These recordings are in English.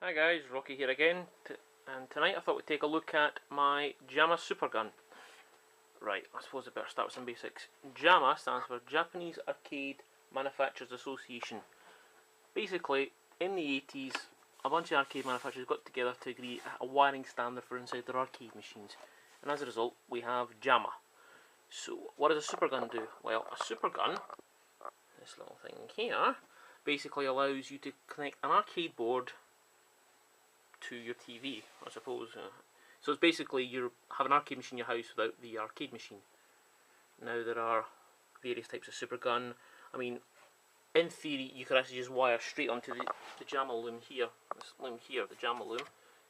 Hi guys, Rocky here again, and tonight I thought we'd take a look at my Jamma Super gun. Right, I suppose I better start with some basics. Jamma stands for Japanese Arcade Manufacturers Association. Basically, in the 80s, a bunch of arcade manufacturers got together to agree a wiring standard for inside their arcade machines, and as a result, we have Jamma. So, what does a super gun do? Well, a super gun, this little thing here, basically allows you to connect an arcade board to your TV, I suppose. So it's basically you have an arcade machine in your house without the arcade machine. Now there are various types of super gun. I mean, in theory, you could actually just wire straight onto the Jamma loom here. This loom here, the Jamma loom.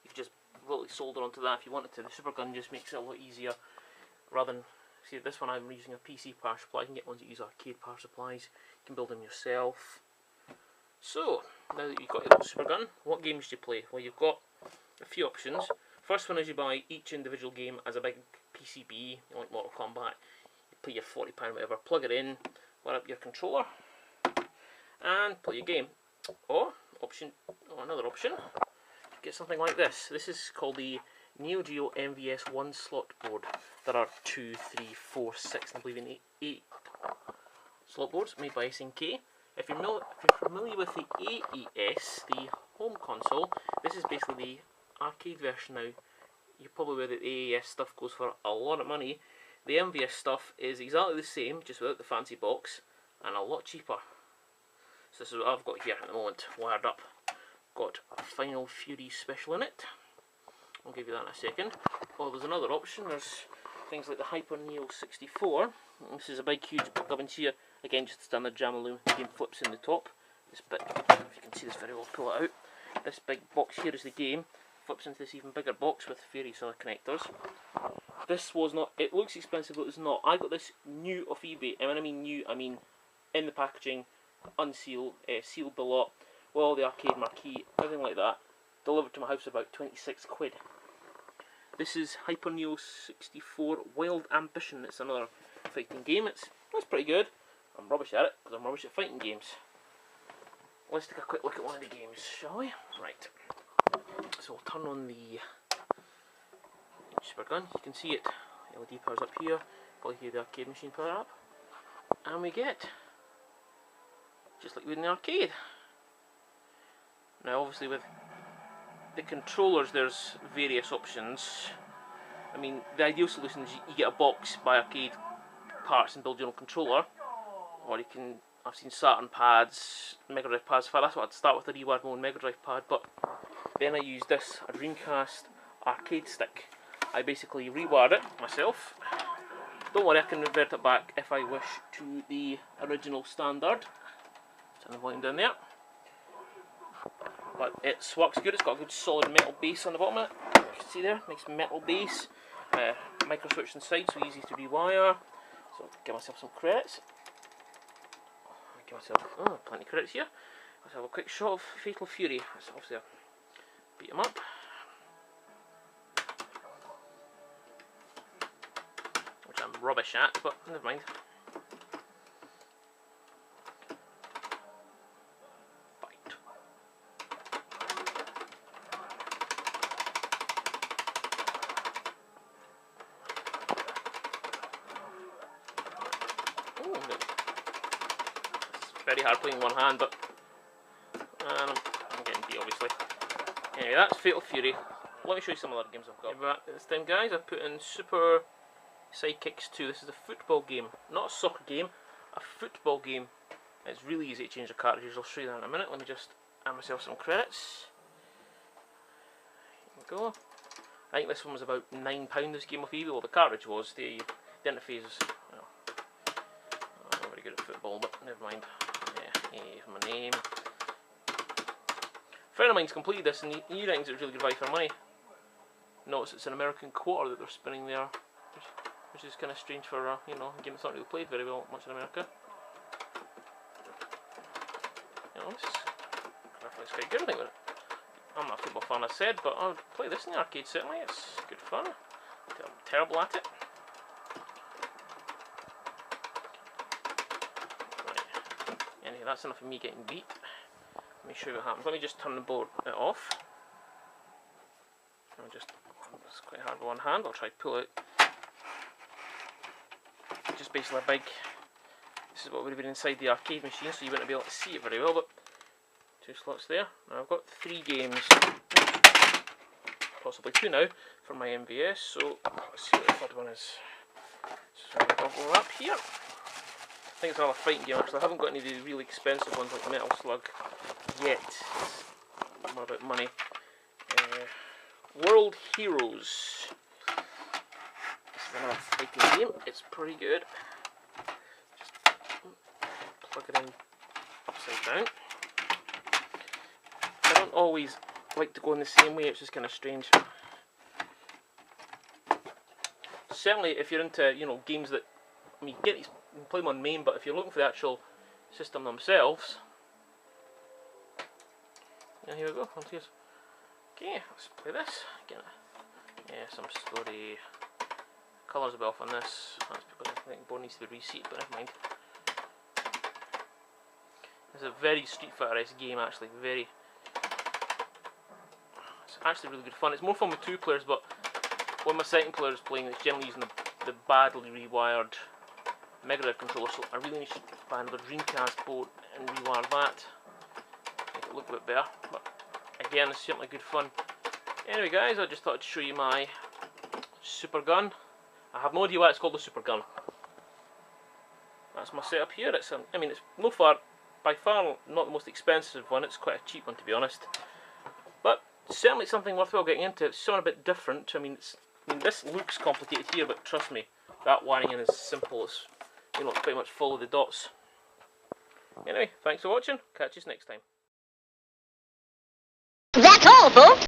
You could just literally solder onto that if you wanted to. The super gun just makes it a lot easier. Rather than, see this one I'm using a PC power supply. You can get ones that use arcade power supplies. You can build them yourself. So, now that you've got your super gun, what games do you play? Well, you've got a few options. First one is you buy each individual game as a big PCB, like Mortal Kombat. You pay your £40 whatever, plug it in, wire up your controller, and play your game. Or another option, get something like this. This is called the Neo Geo MVS 1 slot board. There are 2, 3, 4, 6, and I believe in 8 slot boards made by SNK. If you're familiar with the AES, the home console, this is basically the arcade version now. You're probably aware that the AES stuff goes for a lot of money. The MVS stuff is exactly the same, just without the fancy box, and a lot cheaper. So this is what I've got here at the moment, wired up. Got a Final Fury special in it. I'll give you that in a second. Oh, there's another option. There's things like the Hyper Neo 64. This is a big, huge gubbins here. Again, just a standard Jamma loom. The game flips in the top. This bit, if you can see this very well, pull it out. This big box here is the game. Flips into this even bigger box with various other connectors. This was not, it looks expensive, but it's not. I got this new off eBay, and when I mean new, I mean in the packaging, unsealed, sealed the lot, with all the arcade marquee, everything like that, delivered to my house for about 26 quid. This is Hyper Neo 64 Wild Ambition. It's another fighting game. It's pretty good. I'm rubbish at it, because I'm rubbish at fighting games. Let's take a quick look at one of the games, shall we? Right. So we'll turn on the super gun. You can see it. LED powers up here. Probably hear the arcade machine power up. And we get, just like we would in the arcade. Now obviously with the controllers there's various options. I mean, the ideal solution is you get a box, buy arcade parts and build your own controller. Or you can, I've seen Saturn pads, Mega Drive pads. That's what I'd start with, a rewired my own Mega Drive pad, but then I used this, a Dreamcast arcade stick. I basically rewired it myself. Don't worry, I can revert it back if I wish to the original standard. Turn the volume down there. But it works good, it's got a good solid metal base on the bottom of it. You can see there, nice metal base. Micro switch inside, so easy to rewire. So I'll give myself some credits. Give myself plenty of credits here. Let's have a quick shot of Fatal Fury. Let's obviously beat him up. Which I'm rubbish at, but never mind. Fight. Oh, no. Very hard playing one hand, but I'm getting beat obviously. Anyway, that's Fatal Fury. Let me show you some other games I've got. But this time guys, I've put in Super Sidekicks 2. This is a football game, not a soccer game, a football game. It's really easy to change the cartridges. I'll show you that in a minute. Let me just add myself some credits. Here we go. I think this one was about £9, this game off eBay. Well, the cartridge was. The interface is, well, I'm not very good at football, but never mind. Yeah, my name. A friend of mine's completed this and he thinks it's really good value for money. Notice it's an American quarter that they're spinning there, which is kind of strange for a game that's not really played very well much in America. This is quite good, I think. I'm not a football fan, I said, but I would play this in the arcade certainly. It's good fun. I'm terrible at it. Right. Anyway, that's enough of me getting beat. Let me show you what happens. Let me just turn the board off. It's quite hard with one hand. I'll try to pull it. Just basically a big. This is what would have been inside the arcade machine, so you wouldn't be able to see it very well. But 2 slots there. Now I've got 3 games, possibly 2 now, for my MVS. So let's see what the third one is. So I'll go up here. I think it's another fighting game. Actually, I haven't got any of the really expensive ones like Metal Slug yet. More about money. World Heroes. This is another fighting game. It's pretty good. Just plug it in upside down. I don't always like to go in the same way. It's just kind of strange. Certainly, if you're into games that you get these, you can play them on main, but if you're looking for the actual system themselves, yeah, here we go. Okay, let's play this. Some story. Colours a bit off on this. That's because I think the board needs to be reseated, but never mind. It's a very Street Fighter-esque game, actually. It's actually really good fun. It's more fun with 2 players, but when my second player is playing, it's generally using the badly rewired Mega Drive controller, so I really need to buy another Dreamcast board and rewire that. Make it look a bit better. But again, it's certainly good fun. Anyway guys, I just thought I'd show you my Super Gun. I have no idea why it's called the Super Gun. That's my setup here. It's by far not the most expensive one. It's quite a cheap one, to be honest. But certainly something worthwhile getting into. It's something a bit different. This looks complicated here, but trust me, that wiring in is simple. It's pretty much follow the dots. Anyway, thanks for watching. Catch you next time. That's all, folks.